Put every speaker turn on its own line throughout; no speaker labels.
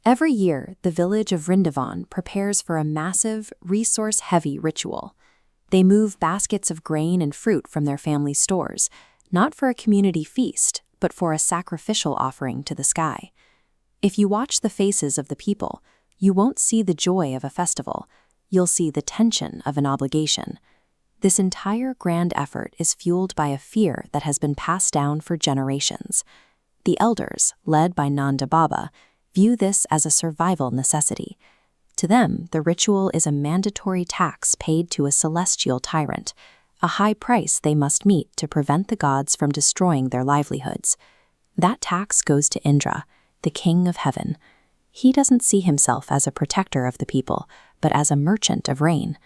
Every year, the village of Vrindavan prepares for a massive, resource-heavy ritual. They move baskets of grain and fruit from their family stores, not for a community feast, but for a sacrificial offering to the sky. If you watch the faces of the people, you won't see the joy of a festival, you'll see the tension of an obligation. This entire grand effort is fueled by a fear that has been passed down for generations. The elders, led by Nanda Baba, view this as a survival necessity. To them, the ritual is a mandatory tax paid to a celestial tyrant, a high price they must meet to prevent the gods from destroying their livelihoods. That tax goes to Indra, the king of heaven. He doesn't see himself as a protector of the people, but as a merchant of rain.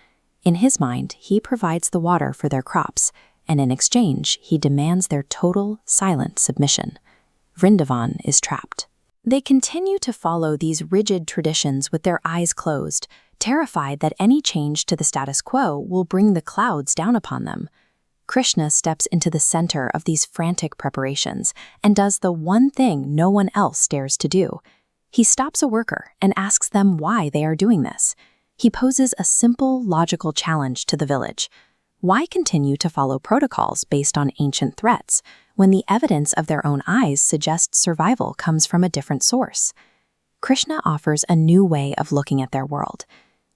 In his mind, he provides the water for their crops, and in exchange, he demands their total, silent submission. Vrindavan is trapped. They continue to follow these rigid traditions with their eyes closed, terrified that any change to the status quo will bring the clouds down upon them. Krishna steps into the center of these frantic preparations and does the one thing no one else dares to do. He stops a worker and asks them why they are doing this. He poses a simple, logical challenge to the village. Why continue to follow protocols based on ancient threats when the evidence of their own eyes suggests survival comes from a different source? Krishna offers a new way of looking at their world.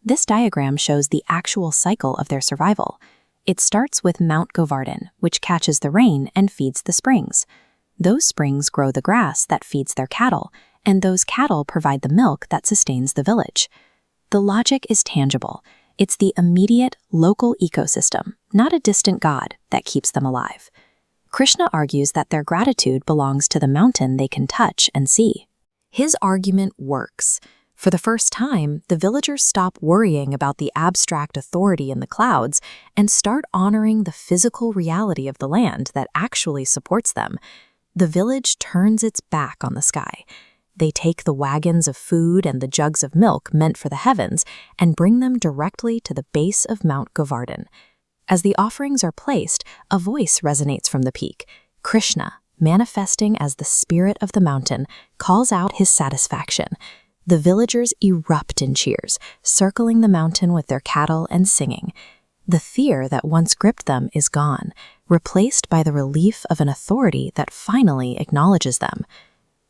This diagram shows the actual cycle of their survival. It starts with Mount Govardhan, which catches the rain and feeds the springs. Those springs grow the grass that feeds their cattle, and those cattle provide the milk that sustains the village. The logic is tangible. It's the immediate, local ecosystem, not a distant god, that keeps them alive. Krishna argues that their gratitude belongs to the mountain they can touch and see. His argument works. For the first time, the villagers stop worrying about the abstract authority in the clouds and start honoring the physical reality of the land that actually supports them. The village turns its back on the sky. They take the wagons of food and the jugs of milk meant for the heavens and bring them directly to the base of Mount Govardhan. As the offerings are placed, a voice resonates from the peak. Krishna, manifesting as the spirit of the mountain, calls out his satisfaction. The villagers erupt in cheers, circling the mountain with their cattle and singing. The fear that once gripped them is gone, replaced by the relief of an authority that finally acknowledges them.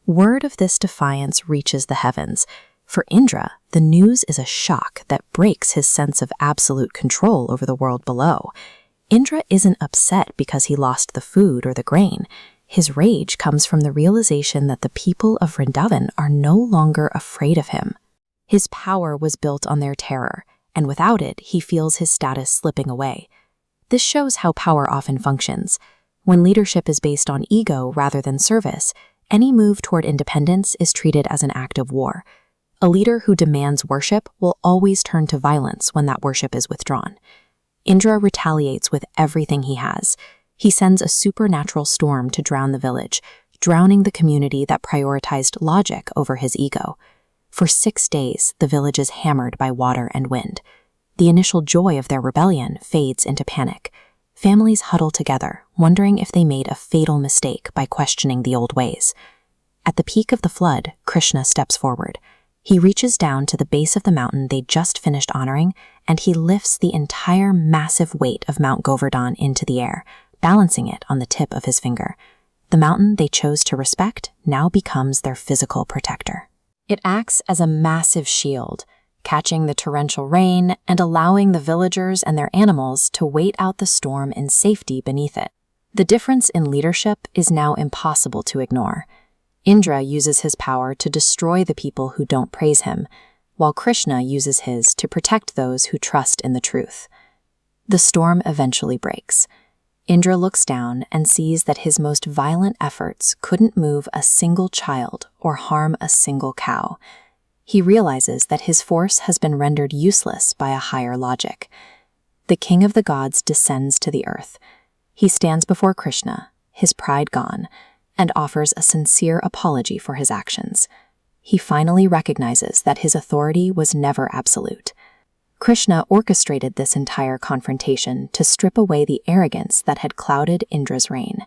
Word of this defiance reaches the heavens. For Indra, the news is a shock that breaks his sense of absolute control over the world below. Indra isn't upset because he lost the food or the grain. His rage comes from the realization that the people of Vrindavan are no longer afraid of him. His power was built on their terror, and without it, he feels his status slipping away. This shows how power often functions. When leadership is based on ego rather than service, any move toward independence is treated as an act of war. A leader who demands worship will always turn to violence when that worship is withdrawn. Indra retaliates with everything he has. He sends a supernatural storm to drown the village, drowning the community that prioritized logic over his ego. For 6 days, the village is hammered by water and wind. The initial joy of their rebellion fades into panic. Families huddle together, wondering if they made a fatal mistake by questioning the old ways. At the peak of the flood, Krishna steps forward. He reaches down to the base of the mountain they just finished honoring, and he lifts the entire massive weight of Mount Govardhan into the air, balancing it on the tip of his finger. The mountain they chose to respect now becomes their physical protector. It acts as a massive shield, catching the torrential rain and allowing the villagers and their animals to wait out the storm in safety beneath it. The difference in leadership is now impossible to ignore. Indra uses his power to destroy the people who don't praise him, while Krishna uses his to protect those who trust in the truth. The storm eventually breaks. Indra looks down and sees that his most violent efforts couldn't move a single child or harm a single cow. He realizes that his force has been rendered useless by a higher logic. The king of the gods descends to the earth. He stands before Krishna, his pride gone, and offers a sincere apology for his actions. He finally recognizes that his authority was never absolute. Krishna orchestrated this entire confrontation to strip away the arrogance that had clouded Indra's reign.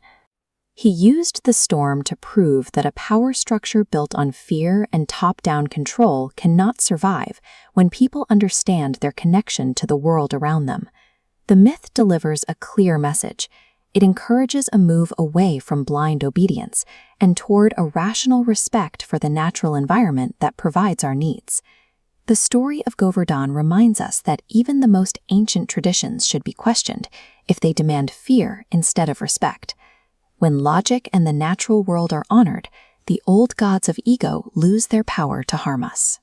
He used the storm to prove that a power structure built on fear and top-down control cannot survive when people understand their connection to the world around them. The myth delivers a clear message. It encourages a move away from blind obedience and toward a rational respect for the natural environment that provides our needs. The story of Govardhan reminds us that even the most ancient traditions should be questioned if they demand fear instead of respect. When logic and the natural world are honored, the old gods of ego lose their power to harm us.